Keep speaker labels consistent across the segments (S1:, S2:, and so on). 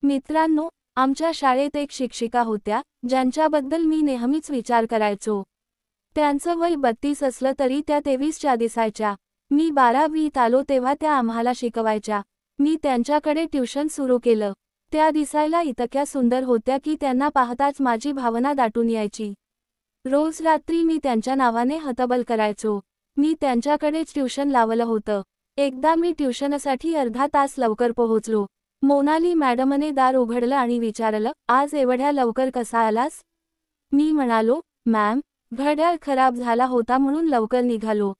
S1: मित्रांनो, आमच्या शाळेत एक शिक्षिका होत्या ज्यांच्याबद्दल मी नेहमीच विचार करायचो. त्यांचं वय 32 असलं तरी त्या 23च्या दिसायच्या. मी 12वीत आलो तेव्हा त्या आम्हाला शिकवायच्या. मी त्यांच्याकडे ट्युशन सुरू केलं. त्या दिसायला इतक्या सुंदर होत्या की त्यांना पाहताच माझी भावना दाटून यायची. रोज रात्री मी त्यांच्या नावाने हतबल करायचो. मी त्यांच्याकडेच ट्युशन लावलं होतं. एकदा मी ट्युशनसाठी अर्धा तास लवकर पोहोचलो. मोनाली मॅडमने दार उघडलं आणि विचारलं, आज एवढ्या लवकर कसा आलास? मी म्हणालो, मॅम, घड्याळ खराब झाला होता म्हणून लवकर निघालो.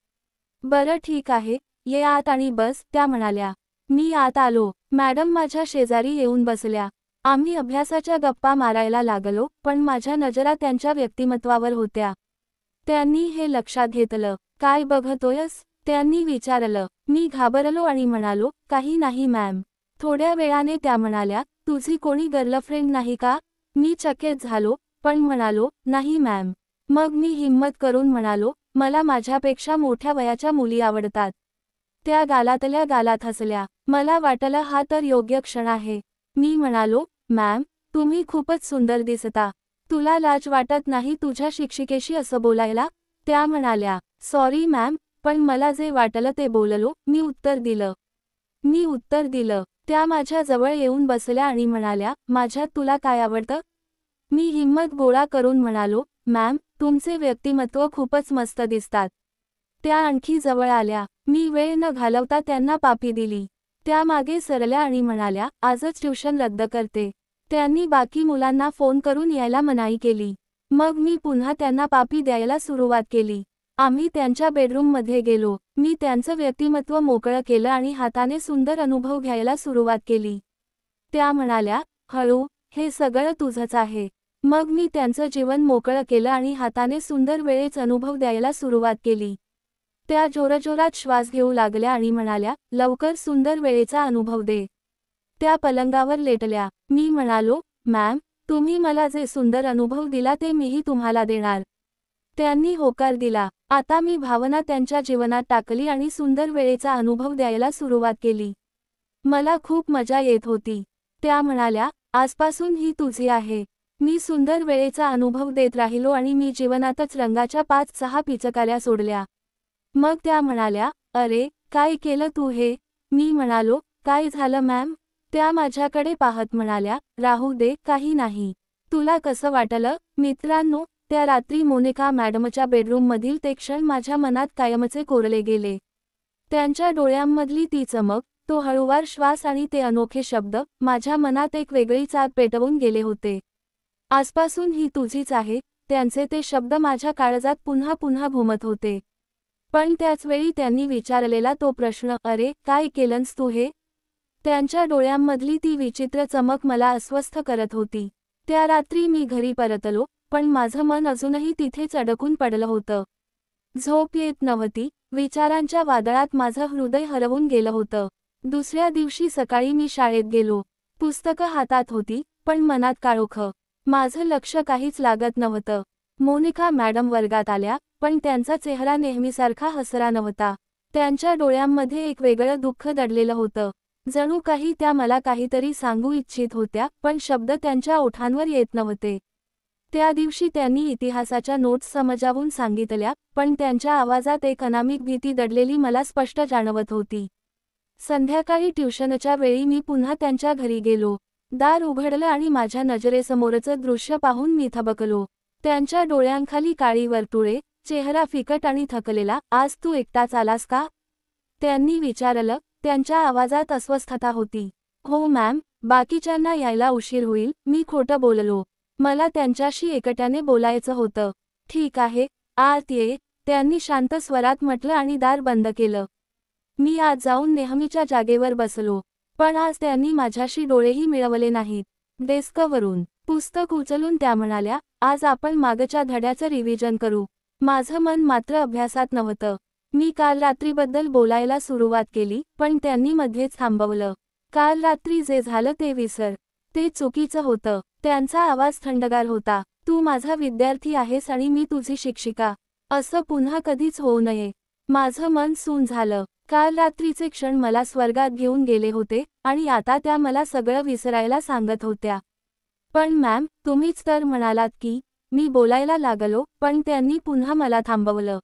S1: बरं ठीक आहे, ये आत आणि बस, त्या म्हणाल्या. मी आत आलो. मॅडम माझ्या शेजारी येऊन बसल्या. आम्ही अभ्यासाच्या गप्पा मारायला लागलो, पण माझ्या नजरा त्यांच्या व्यक्तिमत्वावर होत्या. त्यांनी हे लक्षात घेतलं. काय बघतोयस? त्यांनी विचारलं. मी घाबरलो आणि म्हणालो, काही नाही मॅम. थोड्या वेळाने त्या म्हणाल्या, तुझी कोणी गर्लफ्रेंड नाही का? मी चकित झालो, पण म्हणालो, नाही मॅम. मग मी हिम्मत करून म्हणालो, मला माझ्यापेक्षा मोठ्या वयाच्या मुली आवडतात. त्या गालातल्या गालात हसल्या. मला वाटलं हा तर योग्य क्षण आहे. मी म्हणालो, मॅम, तुम्ही खूपच सुंदर दिसता. तुला लाज वाटत नाही तुझ्या शिक्षिकेशी असं बोलायला? त्या म्हणाल्या, सॉरी मॅम, पण मला जे वाटलं ते बोललो. मी उत्तर दिलं. त्या माझ्या जवळ येऊन बसल्या आणि म्हणाल्या, माझ्यात तुला काय आवडतं? मी हिम्मत गोळा करून म्हणालो, मॅम, तुमचे व्यक्तिमत्व खूपच मस्त दिसतात. त्या आणखी जवळ आल्या. मी वेळ न घालवता त्यांना पापी दिली. त्या मागे सरल्या आणि म्हणाल्या, आजच ट्युशन रद्द करते. त्यांनी बाकी मुलांना फोन करून यायला मनाई केली. मग मी पुन्हा त्यांना पापी द्यायला सुरुवात केली. आम्ही त्यांच्या बेडरूममध्ये गेलो. मी त्यांचं व्यक्तिमत्व मोकळं केलं आणि हाताने सुंदर अनुभव घ्यायला सुरुवात केली. त्या म्हणाल्या, हळू, हे सगळं तुझंच आहे. मग मी त्यांचं जीवन मोकळं केलं आणि हाताने सुंदर वेळेच अनुभव द्यायला सुरुवात केली. त्या जोरजोरात श्वास घेऊ लागल्या आणि म्हणाल्या, लवकर सुंदर वेळेचा अनुभव दे. त्या पलंगावर लेटल्या. मी म्हणालो, मॅम, तुम्ही मला जे सुंदर अनुभव दिला ते मीही तुम्हाला देणार. त्यांनी होकार दिला. आता मी भावना त्यांच्या जीवनात टाकली आणि सुंदर वेळेचा अनुभव द्यायला सुरुवात केली. मला खूप मजा येत होती. त्या म्हणाल्या, आजपासून ही तुझी आहे. मी सुंदर वेळेचा अनुभव देत राहिलो आणि मी जीवनातच रंगाच्या 5-6 पिचकाऱ्या सोडल्या. मग त्या म्हणाल्या, अरे, काय केलं तू हे? मी म्हणालो, काय झालं मॅम? त्या माझ्याकडे पाहत म्हणाल्या, राहू दे, काही नाही. तुला कसं वाटलं? मित्रांनो, त्या रात्री मोनिका मॅडमच्या बेडरूममधील ते क्षण माझ्या मनात कायमचे कोरले गेले. त्यांच्या डोळ्यांमधली ती चमक, तो हळूवार श्वास आणि ते अनोखे शब्द माझ्या मनात एक वेगळीच आग पेटवून गेले होते. आजपासून ही तुझीच आहे, त्यांचे ते शब्द माझ्या काळजात पुन्हा पुन्हा घुमत होते. पण त्याचवेळी त्यांनी विचारलेला तो प्रश्न, अरे, काय केलंस तू हे? त्यांच्या डोळ्यांमधली ती विचित्र चमक मला अस्वस्थ करत होती. त्या रात्री मी घरी परतलो, पण माझं मन अजूनही तिथेच अडकून पडलं होतं. झोप येत नव्हती. विचारांच्या वादळात माझं हृदय हरवून गेलं होतं. दुसऱ्या दिवशी सकाळी मी शाळेत गेलो. पुस्तकं हातात होती, पण मनात काळोखं. माझं लक्ष काहीच लागत नव्हतं. मोनिका मॅडम वर्गात आल्या, पण त्यांचा चेहरा नेहमीसारखा हसरा नव्हता. त्यांच्या डोळ्यांमध्ये एक वेगळं दुःख दडलेलं होतं. जणू काही त्या मला काहीतरी सांगू इच्छित होत्या, पण शब्द त्यांच्या ओठांवर येत नव्हते. त्या दिवशी त्यांनी इतिहासाच्या नोट्स समजावून सांगितल्या, पण त्यांच्या आवाजात एक अनामिक भीती दडलेली मला स्पष्ट जाणवत होती. संध्याकाळी ट्युशनच्या वेळी मी पुन्हा त्यांच्या घरी गेलो. दार उघडलं आणि माझ्या नजरेसमोरचं दृश्य पाहून मी थबकलो. त्यांच्या डोळ्यांखाली काळी वर्तुळे, चेहरा फिकट आणि थकलेला. आज तू एकटाच आलास का? त्यांनी विचारलं. त्यांच्या आवाजात अस्वस्थता होती. हो मॅम, बाकीच्यांना यायला उशीर होईल. मी खोटं बोललो. मला त्यांच्याशी एकट्याने बोलायचं होतं. ठीक आहे, आत ये, त्यांनी शांत स्वरात म्हटलं आणि दार बंद केलं. मी आत जाऊन नेहमीच्या जागेवर बसलो. पण आज त्यांनी माझ्याशी डोळेही मिळवले नाहीत. डेस्कवरून पुस्तक उचलून त्या म्हणाल्या, आज आपण मागच्या धड्याचं रिव्हिजन करू. माझं मन मात्र अभ्यासात नव्हतं. मी काल रात्रीबद्दल बोलायला सुरुवात केली, पण त्यांनी मध्येच थांबवलं. काल रात्री जे झालं ते विसर. ते चुकीचं होतं. त्यांचा आवाज थंडगार होता. तू माझा विद्यार्थी आहेस आणि मी तुझी शिक्षिका. असं पुन्हा कधीच होऊ नये. माझं मन सून झालं. काल रात्रीचे क्षण मला स्वर्गात घेऊन गेले होते आणि आता त्या मला सगळं विसरायला सांगत होत्या. पण मॅम, तुम्हीच तर म्हणालात की. मी बोलायला लागलो, पण त्यांनी पुन्हा मला थांबवलं.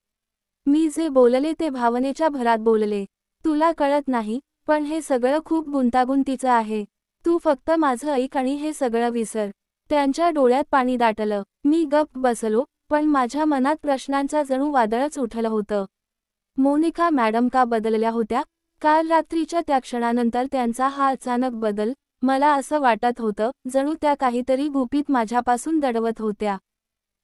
S1: मी जे बोलले ते भावनेच्या भरात बोलले. तुला कळत नाही, पण हे सगळं खूप गुंतागुंतीचं आहे. तू फक्त माझं ऐक आणि हे सगळं विसर. त्यांच्या डोळ्यात पाणी दाटलं. मी गप्प बसलो, पण माझ्या मनात प्रश्नांचा जणू वादळच उठलं होतं. मोनिका मॅडम का बदलल्या होत्या? काल रात्रीच्या त्या क्षणानंतर त्यांचा हा अचानक बदल, मला असं वाटत होतं, जणू त्या काहीतरी गुपित माझ्यापासून दडवत होत्या.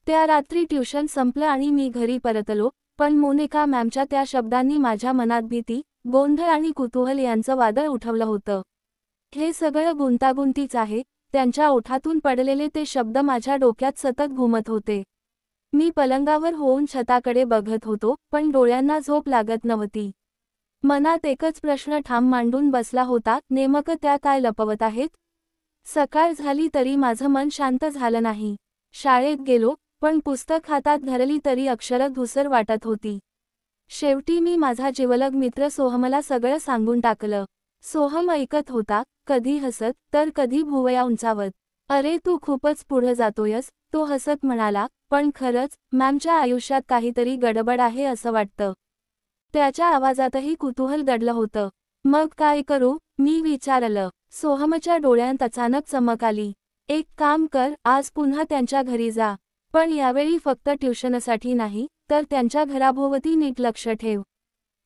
S1: त्या रात्री ट्युशन संपलं आणि मी घरी परतलो, पण मोनिका मॅमच्या त्या शब्दांनी माझ्या मनात भीती, गोंधळ आणि कुतूहल यांचं वादळ उठवलं होतं. हे सगळं गुंतागुंतीच आहे, त्यांच्या ओठातून पडलेले ते शब्द माझ्या डोक्यात सतत घुमत होते. मी पलंगावर होऊन छताकडे बघत होतो, पण डोळ्यांना झोप लागत नव्हती. मनात एकच प्रश्न ठाम मांडून बसला होता, नेमकं त्या काय लपवत आहेत? सकाळ झाली तरी माझं मन शांत झालं नाही. शाळेत गेलो, पण पुस्तक हातात धरली तरी अक्षरं धूसर वाटत होती. शेवटी मी माझा जिवलग मित्र सोहमला सगळं सांगून टाकलं. सोहम ऐकत होता, कधी हसत, तर कधी भुवया उंचावत. अरे तू खूपच पुढं जातोयस, तो हसत म्हणाला, पण खरंच, मॅमच्या आयुष्यात काहीतरी गडबड आहे असं वाटतं. त्याच्या आवाजातही कुतूहल दडलं होतं. मग काय करू? मी विचारलं. सोहमच्या डोळ्यांत अचानक चमक आली. एक काम कर, आज पुन्हा त्यांच्या घरी जा. पण यावेळी फक्त ट्युशनसाठी नाही, तर त्यांच्या घराभोवती नीट लक्ष ठेव.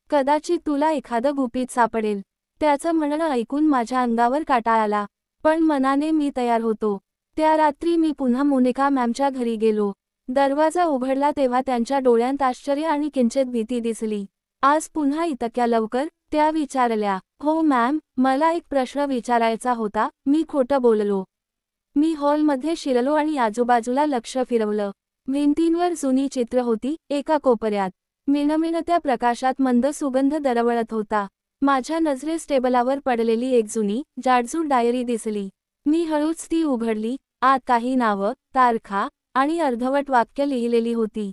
S1: कदाचित तुला एखादं गुपित सापडेल. त्याचं म्हणणं ऐकून माझ्या अंगावर काटा आला. पण मनाने मी तयार होतो. त्या रात्री मी पुन्हा मोनिका मॅमच्या घरी गेलो. दरवाजा उघडला तेव्हा त्यांच्या डोळ्यांत आश्चर्य आणि किंचित भीती दिसली. आज पुन्हा इतक्या लवकर? त्या विचारल्या. हो मॅम, मला एक प्रश्न विचारायचा होता. मी खोटं बोललो. मी हॉलमध्ये शिरलो आणि आजूबाजूला लक्ष फिरवलं. भिंतींवर जुनी चित्र होती, एका कोपऱ्यात. मिणमिणत्या प्रकाशात मंद सुगंध दरवळत होता. माझ्या नजरेस टेबलावर पडलेली एक जुनी, जाडजूड डायरी दिसली. मी हळूच ती उघडली. आत काही नावं, तारखा आणि अर्धवट वाक्य लिहिलेली होती.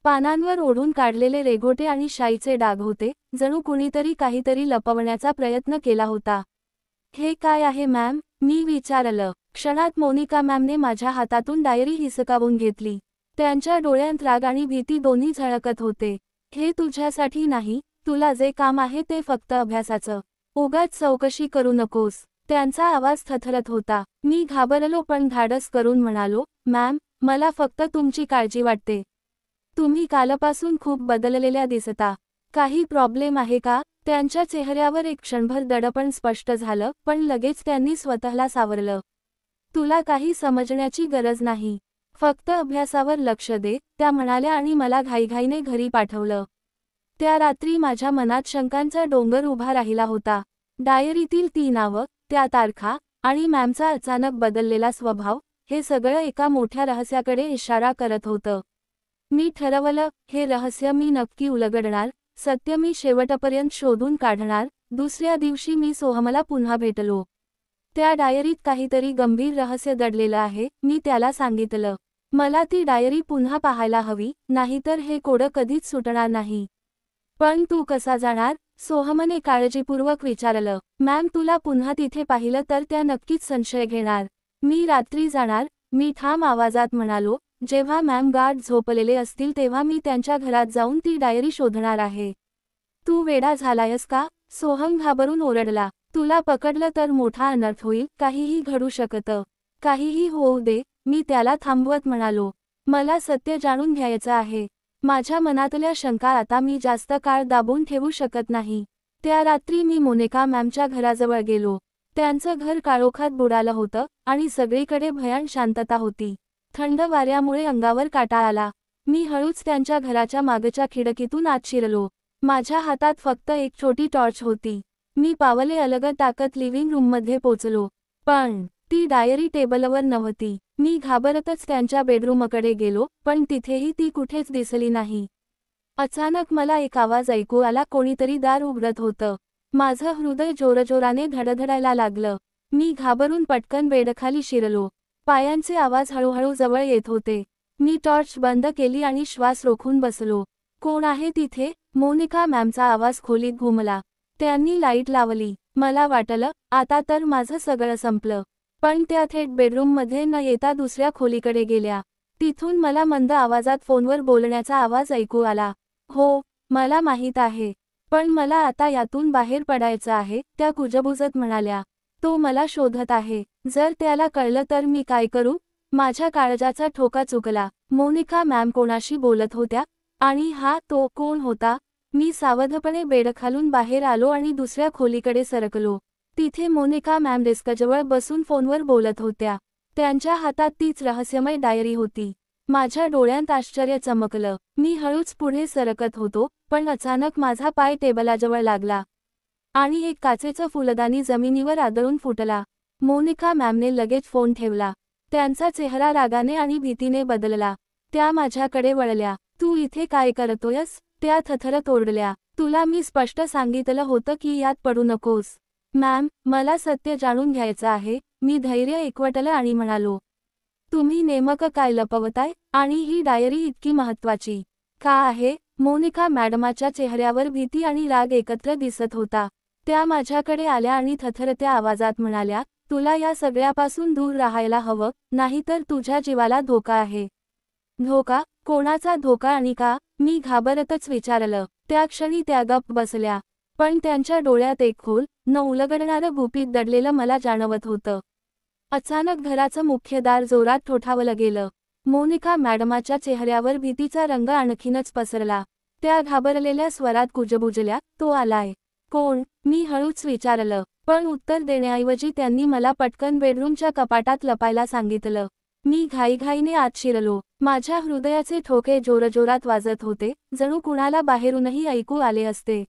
S1: पानांवर ओढून काढलेले रेघोटे आणि शाईचे डाग होते, जणू कुणीतरी काहीतरी लपवण्याचा प्रयत्न केला होता. हे काय आहे मॅम? मी विचारलं. क्षणात मोनिका मॅमने माझ्या हातातून डायरी हिसकावून घेतली. त्यांच्या डोळ्यांत राग आणि भीती दोन्ही झळकत होते. हे तुझ्यासाठी नाही, तुला जे काम आहे ते फक्त अभ्यासाचं. उगाच चौकशी करू नकोस. त्यांचा आवाज थरथरत होता. मी घाबरलो पण धाडस करून म्हणालो, मॅम, मला फक्त तुमची काळजी वाटते. तुम्ही कालपासून खूप बदललेल्या दिसता. काही प्रॉब्लेम आहे का? त्यांच्या चेहऱ्यावर एक क्षणभर दडपण स्पष्ट झालं, पण लगेच त्यांनी स्वतःला सावरलं. तुला काही समजण्याची गरज नाही. फक्त अभ्यासावर लक्ष दे, त्या म्हणाल्या आणि मला घाईघाईने घरी पाठवलं. त्या रात्री माझ्या मनात शंकांचा डोंगर उभा राहिला होता. डायरीतील ती नावं, त्या तारखा आणि मॅमचा अचानक बदललेला स्वभाव, हे सगळं एका मोठ्या रहस्याकडे इशारा करत होतं. मी ठरवलं, हे रहस्य मी नक्की उलगडणार, सत्य मी शेवटपर्यंत शोधून काढणार. दुसऱ्या दिवशी मी सोहमला पुन्हा भेटलो. त्या डायरीत काहीतरी गंभीर रहस्य दडलेलं आहे, मी त्याला सांगितलं. मला ती डायरी पुन्हा पाहायला हवी, नाहीतर हे कोडं कधीच सुटणार नाही. पण तू कसा जाणार? सोहमने काळजीपूर्वक विचारलं. मॅम, तुला पुन्हा तिथे पाहिलं तर त्या नक्कीच संशय घेणार. मी रात्री जाणार, मी ठाम आवाजात म्हणालो. जेव्हा मॅम गाढ झोपलेले असतील तेव्हा मी त्यांच्या घरात जाऊन ती डायरी शोधणार आहे. तू वेडा झालायस का? सोहम घाबरून ओरडला. तुला पकडलं तर मोठा अनर्थ होईल, काहीही घडू शकतं. काहीही होऊ दे, मी त्याला थांबवत म्हणालो. मला सत्य जाणून घ्यायचं आहे. माझ्या मनातल्या शंका आता मी जास्त काळ दाबून ठेवू शकत नाही. त्या रात्री मी मोनिका मॅमच्या घराजवळ गेलो. त्यांचं घर काळोखात बुडालं होतं आणि सगळीकडे भयान शांतता होती. थंड वाऱ्यामुळे अंगावर काटा आला. मी हळूच त्यांच्या घराच्या मागच्या खिडकीतून आत शिरलो. माझ्या हातात फक्त एक छोटी टॉर्च होती. मी पावले अलगद टाकत लिव्हिंग रूममध्ये पोचलो. पण ती डायरी टेबलवर नव्हती. मी घाबरतच त्यांच्या बेडरूमकडे गेलो, पण तिथेही ती कुठेच दिसली नाही. अचानक मला एक आवाज ऐकू आला, कोणीतरी दार उघडत होतं. माझं हृदय जोरजोराने धडधडायला लागलं. मी घाबरून पटकन बेडखाली शिरलो. पायांचे आवाज हळूहळू जवळ येत होते. मी टॉर्च बंद केली आणि श्वास रोखून बसलो. कोण आहे तिथे? मोनिका मॅमचा आवाज खोलीत घुमला. त्यांनी लाईट लावली. मला वाटलं आता तर माझं सगळं संपलं, पण त्या थेट बेडरूममध्ये न येता दुसऱ्या खोलीकडे गेल्या. तिथून मला मंद आवाजात फोनवर बोलण्याचा आवाज ऐकू आला. हो, मला माहीत आहे, पण मला आता यातून बाहेर पडायचं आहे, त्या कुजबुजत म्हणाल्या. तो मला शोधत आहे, जर त्याला कळलं तर मी काय करू? माझ्या काळजाचा ठोका चुकला. मोनिका मॅम कोणाशी बोलत होत्या? आणि हा तो कोण होता? मी सावधपणे बेडखालून बाहेर आलो आणि दुसऱ्या खोलीकडे सरकलो. तिथे मोनिका मॅम डेस्कजवळ बसून फोनवर बोलत होत्या. त्यांच्या हातात तीच रहस्यमय डायरी होती. माझ्या डोळ्यांत आश्चर्य चमकलं. मी हळूच पुढे सरकत होतो, पण अचानक माझा पाय टेबलाजवळ लागला आणि एक काचेचं फुलदाणी जमिनीवर आदळून फुटला. मोनिका मॅमने लगेच फोन ठेवला. त्यांचा चेहरा रागाने आणि भीतीने बदलला. त्या माझ्याकडे वळल्या. तू इथे काय करतोयस? त्या थरथरत ओरडल्या. तुला मी स्पष्ट सांगितलं होतं की यात पडू नकोस. मॅम, मला सत्य जाणून घ्यायचं आहे, मी धैर्य एकवटलं आणि म्हणालो. तुम्ही नेमकं काय लपवताय? आणि ही डायरी इतकी महत्त्वाची का आहे? मोनिका मॅडमाच्या चेहऱ्यावर भीती आणि राग एकत्र दिसत होता. त्या माझ्याकडे आल्या आणि थरथरत्या आवाजात म्हणाल्या, तुला या सगळ्यापासून दूर राहायला हवं, नाहीतर तुझ्या जीवाला धोका आहे. धोका? कोणाचा धोका आणि का? मी घाबरतच विचारलं. त्या क्षणी त्या गप्प बसल्या, पण त्यांच्या डोळ्यात एक खोल, न उलगडणारं गुपित दडलेलं मला जाणवत होतं. अचानक घराचं मुख्य दार जोरात ठोठावलं गेलं. मोनिका मॅडमाच्या चेहऱ्यावर भीतीचा रंग आणखीनच पसरला. त्या घाबरलेल्या स्वरात कुजबुजल्या, तो आलाय. कोण? मी हळूच विचारलं, पण उत्तर देण्याऐवजी त्यांनी मला पटकन बेडरूमच्या कपाटात लपायला सांगितलं. मी घाईघाईने आत शिरलो. माझ्या हृदयाचे ठोके जोरजोरात वाजत होते, जणू कुणाला बाहेरूनही ऐकू आले असते.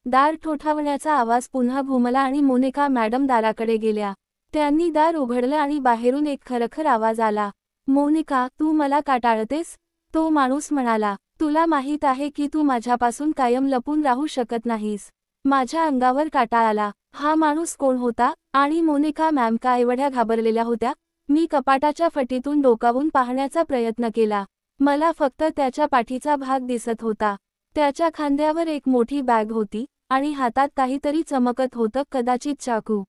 S1: दार ठोठावण्याचा आवाज पुन्हा घुमला आणि मोनिका मॅडम दाराकडे गेल्या. त्यांनी दार उघडलं आणि बाहेरून एक खरखर आवाज आला. मोनिका, तू मला का टाळतेस? तो माणूस म्हणाला. तुला माहीत आहे की तू माझ्यापासून कायम लपून राहू शकत नाहीस. माझ्या अंगावर काटा आला. हा माणूस कोण होता? आणि मोनिका मॅम का एवढ्या घाबरलेल्या होत्या? मी कपाटाच्या फटीतून डोकावून पाहण्याचा प्रयत्न केला. मला फक्त त्याच्या पाठीचा भाग दिसत होता. त्याच्या खांद्यावर एक मोठी बॅग होती आणि हातात काहीतरी चमकत होतं, कदाचित चाकू.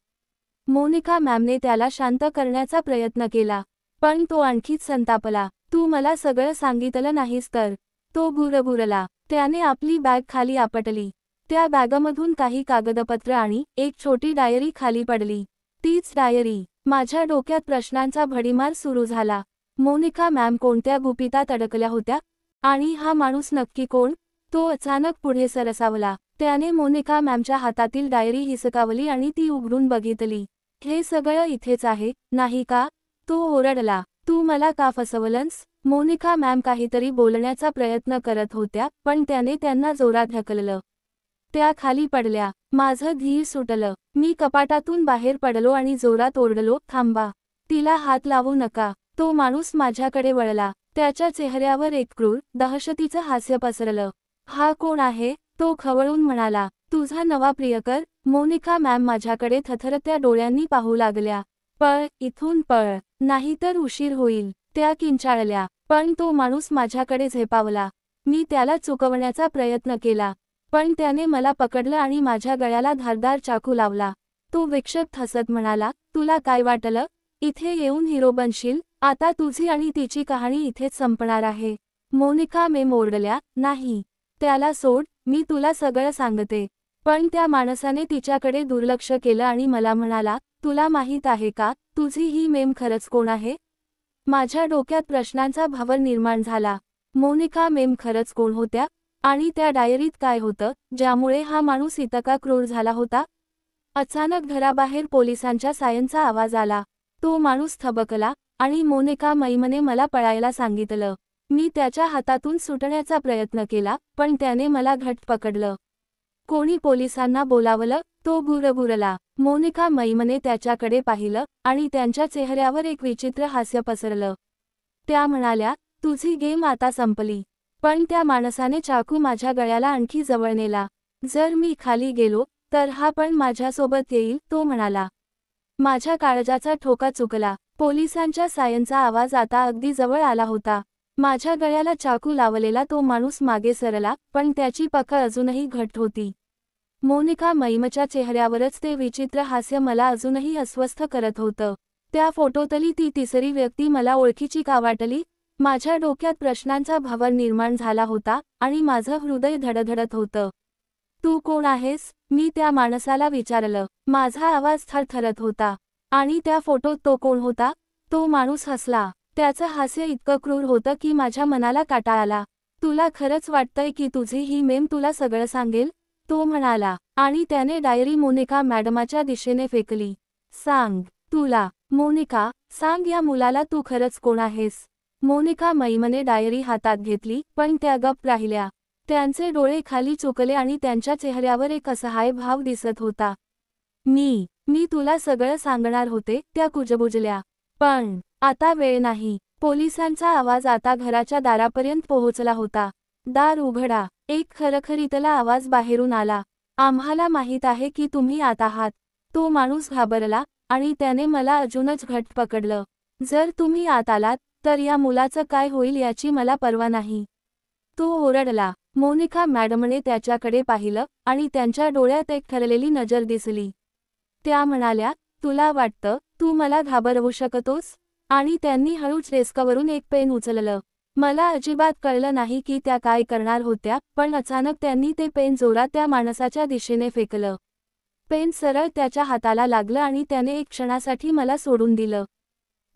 S1: मोनिका मॅमने त्याला शांत करण्याचा प्रयत्न केला, पण तो आणखीच संतापला. तू मला सगळं सांगितलं नाहीस तर? तो गुरगुरला. त्याने आपली बॅग खाली आपटली. त्या बॅगमधून काही कागदपत्र आणि एक छोटी डायरी खाली पडली. तीच डायरी. माझ्या डोक्यात प्रश्नांचा भडीमार सुरू झाला. मोनिका मॅम कोणत्या गुपितात अडकल्या होत्या? आणि हा माणूस नक्की कोण? तो अचानक पुढे सरसावला. त्याने मोनिका मॅमच्या हातातील डायरी हिसकावली आणि ती उघडून बघितली. हे सगळं इथेच आहे, नाही का? तो ओरडला. तू मला का फसवलंस? मोनिका मॅम काहीतरी बोलण्याचा प्रयत्न करत होत्या, पण त्याने त्यांना जोरात ढकललं. त्या खाली पडल्या. माझं धीर सुटलं. मी कपाटातून बाहेर पडलो आणि जोरात ओरडलो, थांबा. तिला हात लावू नका. तो माणूस माझ्याकडे वळला. त्याच्या चेहऱ्यावर एक क्रूर, दहशतीचं हास्य पसरलं. हा कोण आहे? तो खवळून म्हणाला. तुझा नवा प्रियकर? मोनिका मॅम माझ्याकडे थरथरत्या डोळ्यांनी पाहू लागल्या. पळ, इथून पळ, नाहीतर उशीर होईल. त्या किंचाळल्या. पण तो माणूस माझ्याकडे झेपावला. मी त्याला चुकवण्याचा प्रयत्न केला, पण त्याने मला पकडलं आणि माझ्या गळ्याला धारदार चाकू लावला. तो विक्षिप्त हसत म्हणाला, तुला काय वाटलं? इथे येऊन हिरो बनशील? आता तुझी आणि तिची कहाणी इथेच संपणार आहे. मोनिका मॅम ओरडल्या, नाही. त्याला सोड, मी तुला सगळं सांगते. पण त्या माणसाने तिच्याकडे दुर्लक्ष केलं आणि मला म्हणाला, तुला माहीत आहे का, तुझी ही मेम खरंच कोण आहे? माझ्या डोक्यात प्रश्नांचा भवर निर्माण झाला. मोनिका मेम खरंच कोण होत्या? आणि त्या डायरीत काय होतं, ज्यामुळे हा माणूस इतका क्रूर झाला होता? अचानक घराबाहेर पोलिसांच्या सायरनचा आवाज आला. तो माणूस थबकला आणि मोनिका मॅमने मला पळायला सांगितलं. मी त्याच्या हातातून सुटण्याचा प्रयत्न केला, पण त्याने मला घट्ट पकडलं. कोणी पोलिसांना बोलावलं? तो गुरगुरला. मोनिका मॅमने त्याच्याकडे पाहिलं आणि त्यांच्या चेहऱ्यावर एक विचित्र हास्य पसरलं. त्या म्हणाल्या, तुझी गेम आता संपली. पण त्या माणसाने चाकू माझ्या गळ्याला आणखी जवळ नेला. जर मी खाली गेलो, तर हा पण माझ्यासोबत येईल, तो म्हणाला. माझ्या काळजाचा ठोका चुकला. पोलिसांच्या सायरनचा आवाज आता अगदी जवळ आला होता. माझ्या गळ्याला चाकू लावलेला तो माणूस मागे सरला, पण त्याची पकड अजूनही घट्ट होती. मोनिका मैमच्या चेहऱ्यावरच ते विचित्र हास्य मला अजूनही अस्वस्थ करत होतं. त्या फोटोतली ती तिसरी व्यक्ती मला ओळखीची का वाटली? माझ्या डोक्यात प्रश्नांचा भवर निर्माण झाला होता आणि माझं हृदय धडधडत होतं. तू कोण आहेस? मी त्या माणसाला विचारलं. माझा आवाज थरथरत होता. आणि त्या फोटोत तो कोण होता? तो माणूस हसला. त्याचं हास्य इतकं क्रूर होतं की माझ्या मनाला काटा आला. तुला खरंच वाटतंय की तुझी ही मेम तुला सगळं सांगेल? तो म्हणाला. आणि त्याने डायरी मोनिका मॅडमाच्या दिशेने फेकली. सांग. तुला. मोनिका, सांग या मुलाला तू खरंच कोण आहेस? मोनिका मैमने डायरी हातात घेतली, पण त्या गप्प राहिल्या. त्यांचे डोळे खाली चुकले आणि त्यांच्या चेहऱ्यावर एक असहाय भाव दिसत होता. मी तुला सगळं सांगणार होते, त्या कुजबुजल्या. पण आता वेळ नाही. पोलिसांचा आवाज आता घराच्या दारापर्यंत पोहोचला होता. दार उघडा. एक खरखरीतला आवाज बाहेरून आला. आम्हाला माहीत आहे की तुम्ही आत आहात. तो माणूस घाबरला आणि त्याने मला अजूनच घट्ट पकडलं. जर तुम्ही आत आलात तर या मुलाचं काय होईल याची मला पर्वा नाही. तो ओरडला. मोनिका मॅडमने त्याच्याकडे पाहिलं आणि त्यांच्या डोळ्यात एक ठरलेली नजर दिसली. त्या म्हणाल्या, तुला वाटतं तू मला घाबरवू शकतोस? आणि त्यांनी हळूच डेस्कवरून एक पेन उचललं. मला अजिबात कळलं नाही की त्या काय करणार होत्या, पण अचानक त्यांनी ते पेन जोरात त्या माणसाच्या दिशेने फेकलं. पेन सरळ त्याच्या हाताला लागलं आणि त्याने एक क्षणासाठी मला सोडून दिलं.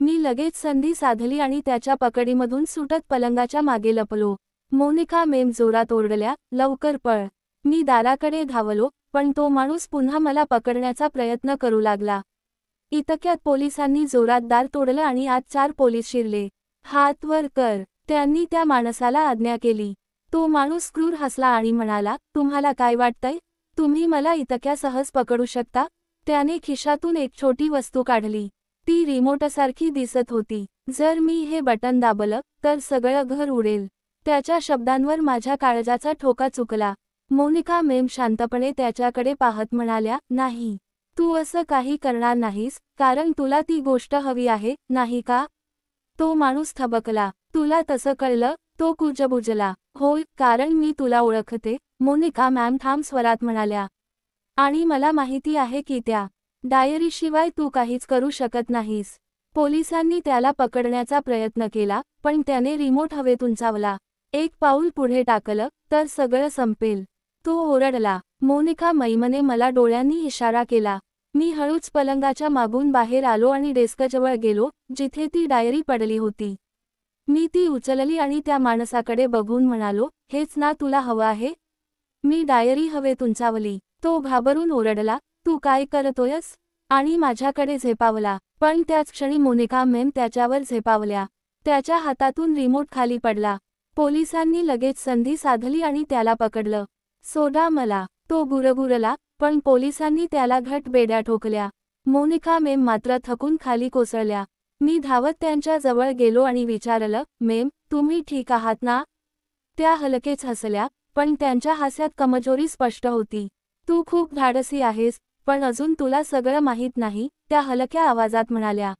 S1: मी लगेच संधी साधली आणि त्याच्या पकडीमधून सुटत पलंगाच्या मागे लपलो. मोनिका मेम जोरात ओरडल्या, लवकर पळ. मी दाराकडे धावलो, पण तो माणूस पुन्हा मला पकडण्याचा प्रयत्न करू लागला. इतक्यात पोलिसांनी जोरात दार तोडलं आणि आत 4 पोलीस शिरले. हात वर कर. त्यांनी त्या माणसाला आज्ञा केली. तो माणूस क्रूर हसला आणि म्हणाला, तुम्हाला काय वाटतंय? तुम्ही मला इतक्या सहज पकडू शकता? त्याने खिशातून एक छोटी वस्तू काढली. ती रिमोटसारखी दिसत होती. जर मी हे बटन दाबलं तर सगळं घर उडेल. त्याच्या शब्दांवर माझ्या काळजाचा ठोका चुकला. मोनिका मेम शांतपणे त्याच्याकडे पाहत म्हणाल्या, नाही. तू असं काही करणार नाहीस, कारण तुला ती गोष्ट हवी आहे, नाही का? तो माणूस थबकला. तुला तसं कळलं? तो कुजबुजला. होय, कारण मी तुला ओळखते, मोनिका मॅम ठाम स्वरात म्हणाल्या. आणि मला माहिती आहे की त्या डायरीशिवाय तू काहीच करू शकत नाहीस. पोलिसांनी त्याला पकडण्याचा प्रयत्न केला, पण त्याने रिमोट हवेत उंचावला. एक पाऊल पुढे टाकलं, तर सगळं संपेल. तो ओरडला. मोनिका मैमने मला डोळ्यांनी इशारा केला. मी हळूच पलंगाच्या मागून बाहेर आलो आणि डेस्कजवळ गेलो, जिथे ती डायरी पडली होती. मी ती उचलली आणि त्या माणसाकडे बघून म्हणालो, हेच ना तुला हवं आहे? मी डायरी हवेत उंचावली. तो घाबरून ओरडला, तू काय करतोयस? आणि माझ्याकडे झेपावला. पण त्याच क्षणी मोनिका मेम त्याच्यावर झेपावल्या. त्याच्या हातातून रिमोट खाली पडला. पोलिसांनी लगेच संधी साधली आणि त्याला पकडलं. सोडा मला. तो गुरगुरला, पण पोलिसांनी त्याला घट्ट बेड्या ठोकल्या. मोनिका मेम मात्र थकून खाली कोसळल्या. मी धावत त्यांच्या जवळ गेलो आणि विचारलं, मेम, तुम्ही ठीक आहात ना? त्या हलकेच हसल्या, पण त्यांच्या हास्यात कमजोरी स्पष्ट होती. तू खूप धाडसी आहेस, पण अजून तुला सगळं माहीत नाही, त्या हलक्या आवाजात म्हणाल्या.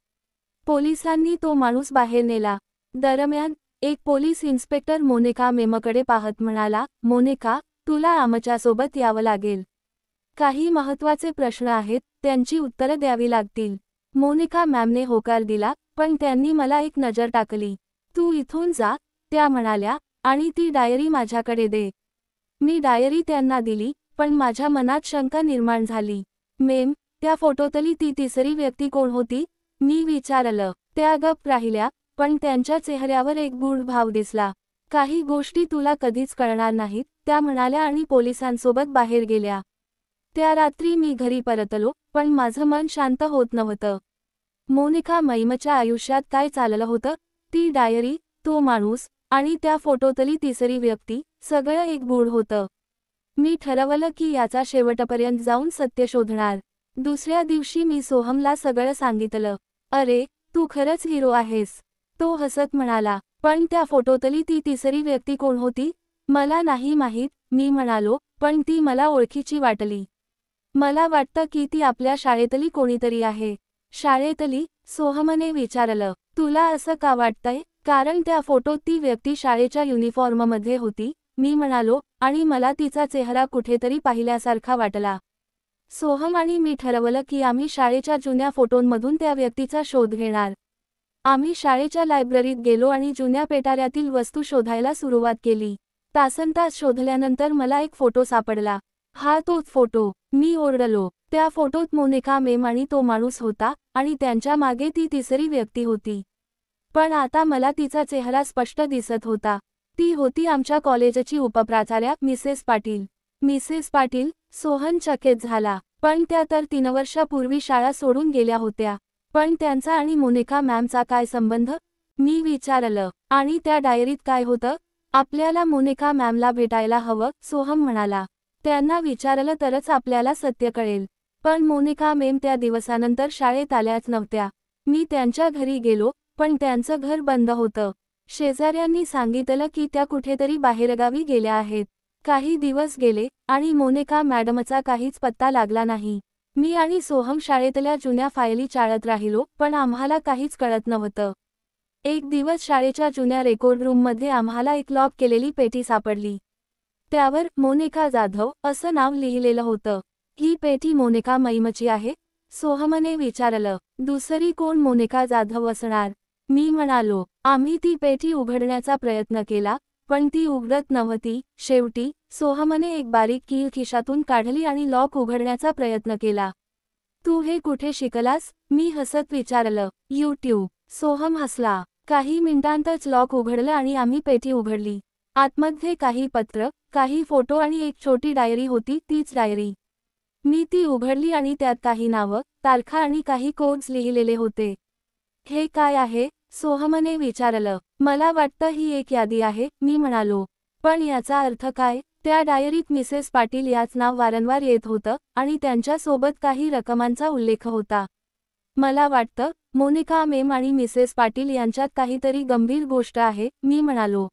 S1: पोलिसांनी तो माणूस बाहेर नेला. दरम्यान एक पोलीस इन्स्पेक्टर मोनिका मेमकडे पाहत म्हणाला, मोनिका, तुला आमच्यासोबत यावं लागेल. काही महत्त्वाचे प्रश्न आहेत, त्यांची उत्तरं द्यावी लागतील. मोनिका मॅमने होकार दिला, पण त्यांनी मला एक नजर टाकली. तू इथून जा, त्या म्हणाल्या, आणि ती डायरी माझ्याकडे दे. मी डायरी त्यांना दिली, पण माझ्या मनात शंका निर्माण झाली. मेम, त्या फोटोतली ती तिसरी व्यक्ती कोण होती? मी विचारलं. त्या गप्प राहिल्या, पण त्यांच्या चेहऱ्यावर एक गूढ भाव दिसला. काही गोष्टी तुला कधीच कळणार नाहीत, त्या म्हणाल्या आणि पोलिसांसोबत बाहेर गेल्या. त्या रात्री मी घरी परतलो, पण माझं मन शांत होत नव्हतं. मोनिका मैमच्या आयुष्यात काय चाललं होतं? ती डायरी, तो माणूस, आणि त्या फोटोतली तिसरी व्यक्ती, सगळं एक गूढ होतं. मी ठरवलं की याचा शेवटपर्यंत जाऊन सत्य शोधणार. दुसऱ्या दिवशी मी सोहमला सगळं सांगितलं. अरे, तू खरंच हिरो आहेस. तो हसत म्हणाला, पण त्या फोटोतली ती तिसरी व्यक्ती कोण होती? मला नाही माहीत, मी म्हणालो, पण ती मला ओळखीची वाटली. मला वाटतं की ती आपल्या शाळेतली कोणीतरी आहे. शाळेतली? सोहमने विचारलं. तुला असं का वाटतंय? कारण त्या फोटोत ती व्यक्ती शाळेच्या युनिफॉर्ममध्ये होती, मी म्हणालो, आणि मला तिचा चेहरा कुठेतरी पाहिल्यासारखा वाटला. सोहम आणि मी ठरवलं की आम्ही शाळेच्या जुन्या फोटोंमधून त्या व्यक्तीचा शोध घेणार. आम्ही शाळेच्या लायब्ररीत गेलो आणि जुन्या पेटाऱ्यातील वस्तू शोधायला सुरुवात केली. तासनतास शोधल्यानंतर मला एक फोटो सापडला. हा तोच फोटो. मी ओरडलो. त्या फोटोत मोनिका मेम आणि तो माणूस होता, आणि त्यांच्या मागे ती तिसरी व्यक्ती होती. पण आता मला तिचा चेहरा स्पष्ट दिसत होता. ती होती आमच्या कॉलेजची उपप्राचार्या मिसेस पाटील. मिसेस पाटील? सोहन चकित झाला. पण त्या तर 3 वर्षापूर्वी शाळा सोडून गेल्या होत्या. पण त्यांचा आणि मोनिका मॅमचा काय संबंध? मी विचारलं. आणि त्या डायरीत काय होतं? आपल्याला मोनिका मॅमला भेटायला हवं, सोहम म्हणाला. त्यांना विचारलं तरच आपल्याला सत्य कळेल. पण मोनिका मेम त्या दिवसानंतर शाळेत आल्याच नव्हत्या. मी त्यांच्या घरी गेलो, पण त्यांचं घर बंद होतं. शेजाऱ्यांनी सांगितलं की त्या कुठेतरी बाहेरगावी गेल्या आहेत. काही दिवस गेले, आणि मोनिका मॅडमचा काहीच पत्ता लागला नाही. मी आणि सोहम शाळेतल्या जुन्या फायली चाळत राहिलो, पण आम्हाला काहीच कळत नव्हतं. एक दिवस शाळेच्या जुन्या रेकॉर्ड रूममध्ये आम्हाला एक लॉक केलेली पेटी सापडली. त्यावर मोनिका जाधव असं नाव लिहिलेलं होतं. ही पेटी मोनिका मैमची आहे? सोहमने विचारलं. दुसरी कोण मोनिका जाधव असणार? मी म्हणालो. आम्ही ती पेटी उघडण्याचा प्रयत्न केला, पण ती उघडत नव्हती. शेवटी सोहमने एक बारीक कील खिशातून काढली आणि लॉक उघडण्याचा प्रयत्न केला. तू हे कुठे शिकलास? मी हसत विचारलं. YouTube. सोहम हसला. काही मिनिटांतच लॉक उघडलं आणि आम्ही पेटी उघडली. आतमध्ये काही पत्र, काही फोटो आणि एक छोटी डायरी होती. तीच डायरी. मी ती उघडली आणि त्यात काही नावं, तारखा आणि काही कोड्स लिहिलेले होते. हे काय आहे? सोहमने विचारलं. मला वाटतं ही एक यादी आहे, मी म्हणालो. पण याचा अर्थ काय? त्या डायरीत मिसेस पाटील याच नाव वारंवार येत होतं, आणि त्यांच्यासोबत काही रकमांचा उल्लेख होता. मला वाटतं, मोनिका मेम आणि मिसेस पाटील यांच्यात काहीतरी गंभीर गोष्ट आहे, मी म्हणालो.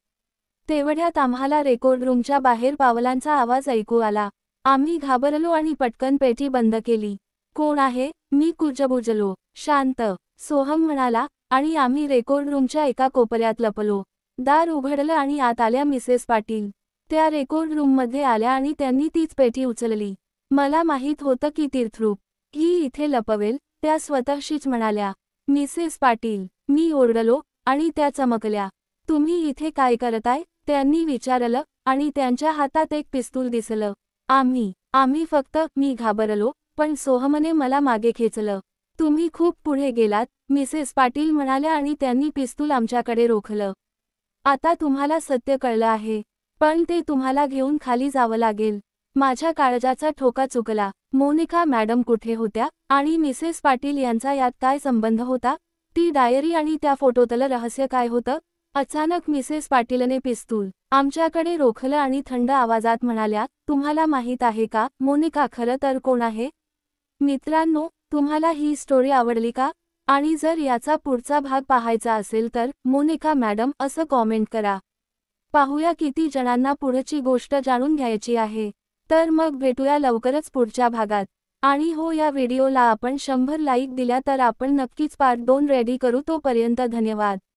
S1: तेवढ्यात आम्हाला रेकॉर्ड रूमच्या बाहेर पावलांचा आवाज ऐकू आला. आम्ही घाबरलो आणि पटकन पेटी बंद केली. कोण आहे? मी कुजबुजलो. शांत, सोहम म्हणाला, आणि आम्ही रेकॉर्ड रूमच्या एका कोपऱ्यात लपलो. दार उघडलं आणि आत आल्या मिसेस पाटील. त्या रेकॉर्ड रूममध्ये आल्या आणि त्यांनी तीच पेटी उचलली. मला माहीत होतं की तीर्थरूप ही इथे लपवेल, त्या स्वतःशीच म्हणाल्या. मिसेस पाटील. मी ओरडलो, आणि त्या चमकल्या. तुम्ही इथे काय करताय? त्यांनी विचारलं, आणि त्यांच्या हातात एक पिस्तूल दिसलं. आम्ही फक्त, मी घाबरलो, पण सोहमने मला मागे खेचलं. तुम्ही खूप पुढे गेलात, मिसेस पाटील म्हणाल्या आणि त्यांनी पिस्तूल आमच्याकडे रोखलं. आता तुम्हाला सत्य कळलं आहे. पण ते तुम्हाला घेऊन खाली जावं लागेल. माझ्या काळजाचा ठोका चुकला. मोनिका मॅडम कुठे होत्या, आणि मिसेस पाटील यांचा यात काय संबंध होता? ती डायरी आणि त्या फोटोतलं रहस्य काय होतं? अचानक मिसेस पाटीलने पिस्तूल आमच्याकडे रोखलं आणि थंड आवाजात म्हणाल्या, तुम्हाला माहीत आहे का, मोनिका खरं तर कोण आहे? मित्रांनो, तुम्हाला ही स्टोरी आवडली का? आणि जर याचा पुढचा भाग पाहायचा असेल तर मोनिका मॅडम असं कॉमेंट करा. पाहूया किती जणांना पुढची गोष्ट जाणून घ्यायची आहे. तर मग भेटूया लवकरच पुढच्या भागात. आणि हो, या व्हिडिओला आपण 100 लाईक दिल्या तर आपण नक्कीच पार्ट 2 रेडी करू. तोपर्यंत धन्यवाद.